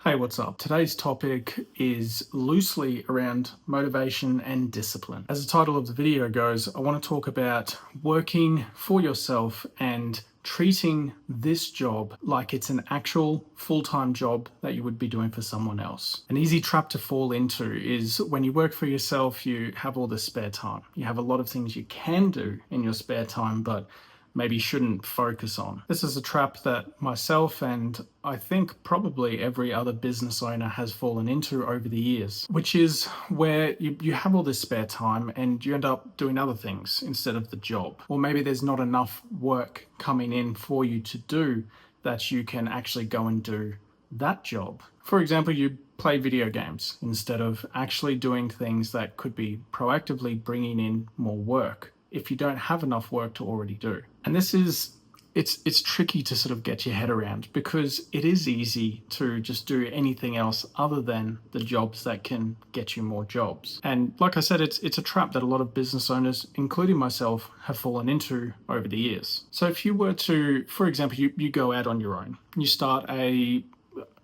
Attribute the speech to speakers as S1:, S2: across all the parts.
S1: Hey, what's up? Today's topic is loosely around motivation and discipline. As the title of the video goes, I want to talk about working for yourself and treating this job like it's an actual full-time job that you would be doing for someone else. An easy trap to fall into is when you work for yourself, you have all this spare time. You have a lot of things you can do in your spare time, but maybe shouldn't focus on. This is a trap that myself and I think probably every other business owner has fallen into over the years, which is where you have all this spare time and you end up doing other things instead of the job. Or maybe there's not enough work coming in for you to do that you can actually go and do that job. For example, you play video games instead of actually doing things that could be proactively bringing in more work if you don't have enough work to already do. And this is, it's tricky to sort of get your head around because it is easy to just do anything else other than the jobs that can get you more jobs. And like I said, it's a trap that a lot of business owners, including myself, have fallen into over the years. So if you were to, for example, you go out on your own, you start a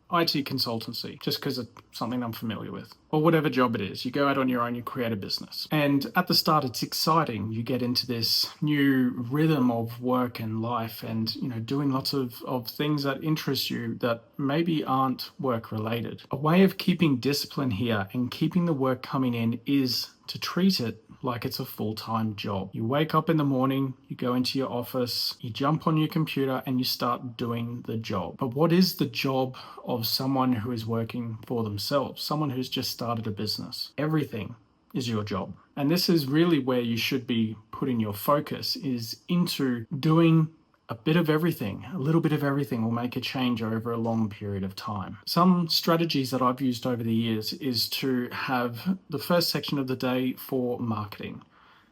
S1: IT consultancy, just because it's something I'm familiar with, or whatever job it is. You go out on your own, you create a business. And at the start, it's exciting. You get into this new rhythm of work and life and, doing lots of things that interest you that maybe aren't work related. A way of keeping discipline here and keeping the work coming in is to treat it like it's a full-time job. You wake up in the morning, you go into your office, you jump on your computer and you start doing the job. But what is the job of someone who is working for themselves, someone who's just started a business? Everything is your job. And this is really where you should be putting your focus, is into doing a bit of everything. A little bit of everything will make a change over a long period of time. Some strategies that I've used over the years is to have the first section of the day for marketing.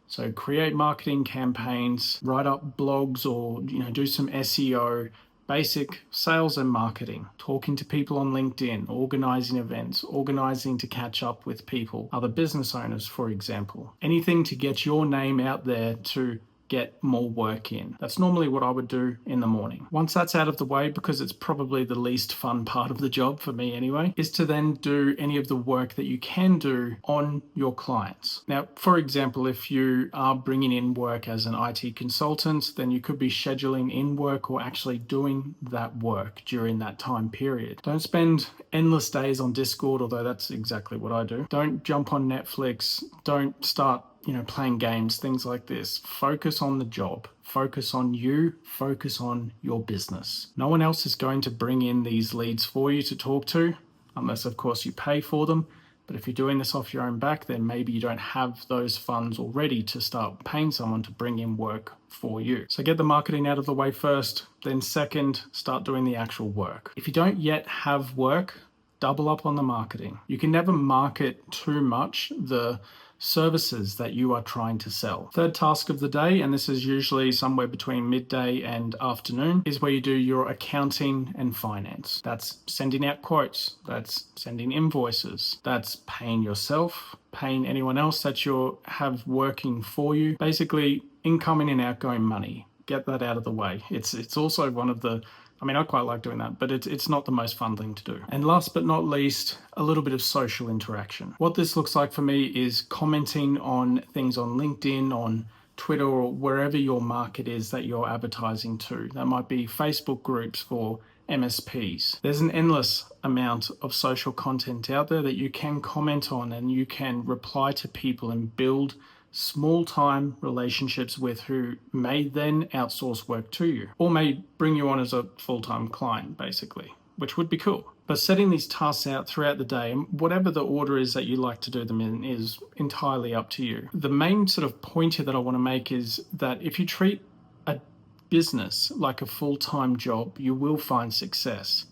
S1: So create marketing campaigns, write up blogs, or do some SEO, basic sales and marketing, talking to people on LinkedIn, organizing events, organizing to catch up with people, other business owners, for example. Anything to get your name out there to get more work in. That's normally what I would do in the morning. Once that's out of the way, because it's probably the least fun part of the job for me anyway, is to then do any of the work that you can do on your clients. Now, for example, if you are bringing in work as an IT consultant, then you could be scheduling in work or actually doing that work during that time period. Don't spend endless days on Discord, although that's exactly what I do. Don't jump on Netflix. Don't start playing games, things like this. Focus on the job. Focus on you. Focus on your business. No one else is going to bring in these leads for you to talk to, unless, of course, you pay for them. But if you're doing this off your own back, then maybe you don't have those funds already to start paying someone to bring in work for you. So get the marketing out of the way first. Then second, start doing the actual work. If you don't yet have work, double up on the marketing. You can never market too much the services that you are trying to sell. Third task of the day, and this is usually somewhere between midday and afternoon, is where you do your accounting and finance. That's sending out quotes, that's sending invoices, that's paying yourself, paying anyone else that you have working for you. Basically, incoming and outgoing money. Get that out of the way. It's also one of the, I quite like doing that, but it's not the most fun thing to do. And last but not least, a little bit of social interaction. What this looks like for me is commenting on things on LinkedIn, on Twitter, or wherever your market is that you're advertising to. That might be Facebook groups for MSPs. There's an endless amount of social content out there that you can comment on, and you can reply to people and build small-time relationships with, who may then outsource work to you or may bring you on as a full-time client, basically, which would be cool. But setting these tasks out throughout the day, and whatever the order is that you like to do them in, is entirely up to you. The main sort of point here that I want to make is that if you treat a business like a full-time job, you will find success.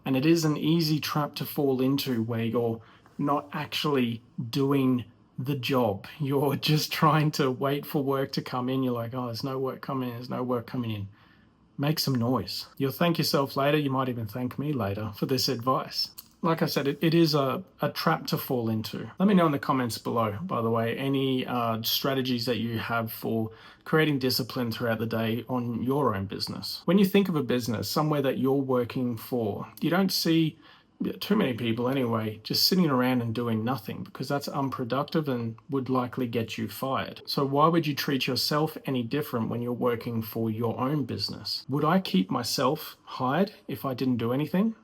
S1: And it is an easy trap to fall into where you're not actually doing the job. You're just trying to wait for work to come in. You're like, oh, there's no work coming in, there's no work coming in. Make some noise. You'll thank yourself later. You might even thank me later for this advice. Like I said, it is a trap to fall into. Let me know in the comments below, by the way, any strategies that you have for creating discipline throughout the day on your own business. When you think of a business, somewhere that you're working for, you don't see too many people anyway, just sitting around and doing nothing, because that's unproductive and would likely get you fired. So why would you treat yourself any different when you're working for your own business? Would I keep myself hired if I didn't do anything?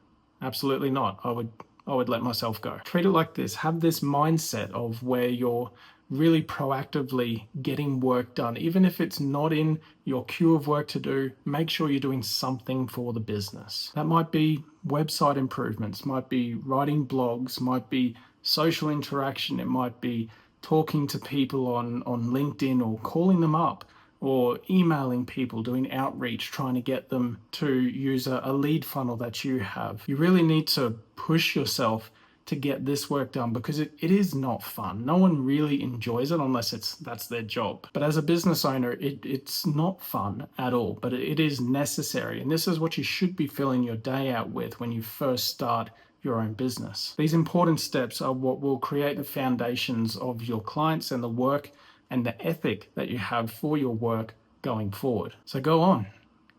S1: Absolutely not. I would let myself go. Treat it like this. Have this mindset of where you're really proactively getting work done. Even if it's not in your queue of work to do, make sure you're doing something for the business. That might be website improvements, might be writing blogs, might be social interaction, it might be talking to people on LinkedIn or calling them up, or emailing people, doing outreach, trying to get them to use a lead funnel that you have. You really need to push yourself to get this work done, because it is not fun. No one really enjoys it unless that's their job. But as a business owner, it's not fun at all, but it is necessary. And this is what you should be filling your day out with when you first start your own business. These important steps are what will create the foundations of your clients and the work and the ethic that you have for your work going forward. So go on,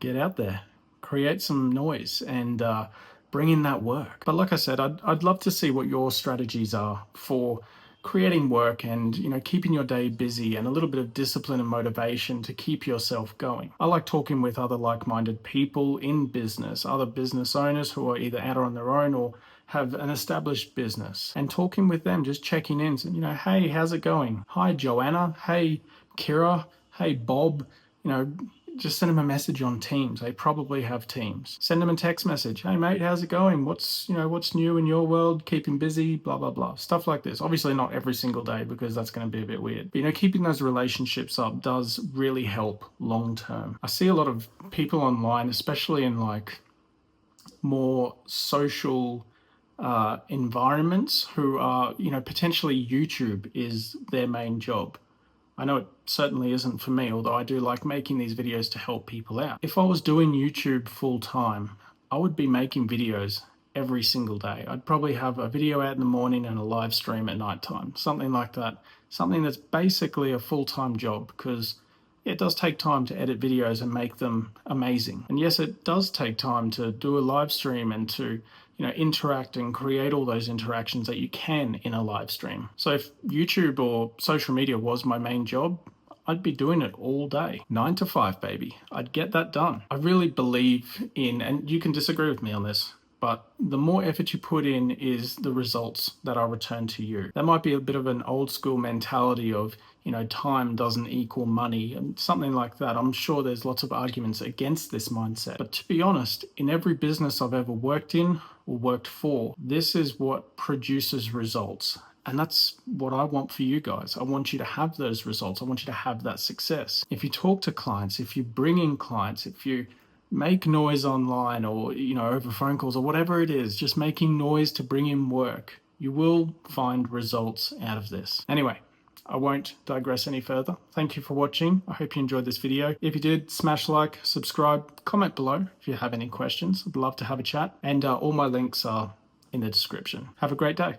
S1: get out there, create some noise, and bring in that work. But like I said, I'd love to see what your strategies are for creating work and, keeping your day busy, and a little bit of discipline and motivation to keep yourself going. I like talking with other like-minded people in business, other business owners who are either out on their own or have an established business, and talking with them, just checking in, saying, hey, how's it going? Hi, Joanna. Hey, Kira. Hey, Bob. Just send them a message on Teams. They probably have Teams. Send them a text message. Hey mate, how's it going? What's new in your world? Keeping busy, blah, blah, blah. Stuff like this. Obviously not every single day, because that's going to be a bit weird. But keeping those relationships up does really help long term. I see a lot of people online, especially in more social environments, who are, potentially YouTube is their main job. I know it certainly isn't for me, although I do like making these videos to help people out. If I was doing YouTube full time, I would be making videos every single day. I'd probably have a video out in the morning and a live stream at nighttime, something like that. Something that's basically a full-time job, because it does take time to edit videos and make them amazing. And yes, it does take time to do a live stream and to interact and create all those interactions that you can in a live stream. So if YouTube or social media was my main job, I'd be doing it all day. 9 to 5, baby. I'd get that done. I really believe in, and you can disagree with me on this, but the more effort you put in is the results that are returned to you. That might be a bit of an old school mentality of, time doesn't equal money and something like that. I'm sure there's lots of arguments against this mindset. But to be honest, in every business I've ever worked in or worked for, this is what produces results. And that's what I want for you guys. I want you to have those results. I want you to have that success. If you talk to clients, if you bring in clients, if you make noise online or, over phone calls or whatever it is, just making noise to bring in work, you will find results out of this. Anyway, I won't digress any further. Thank you for watching. I hope you enjoyed this video. If you did, smash like, subscribe, comment below if you have any questions. I'd love to have a chat. And all my links are in the description. Have a great day.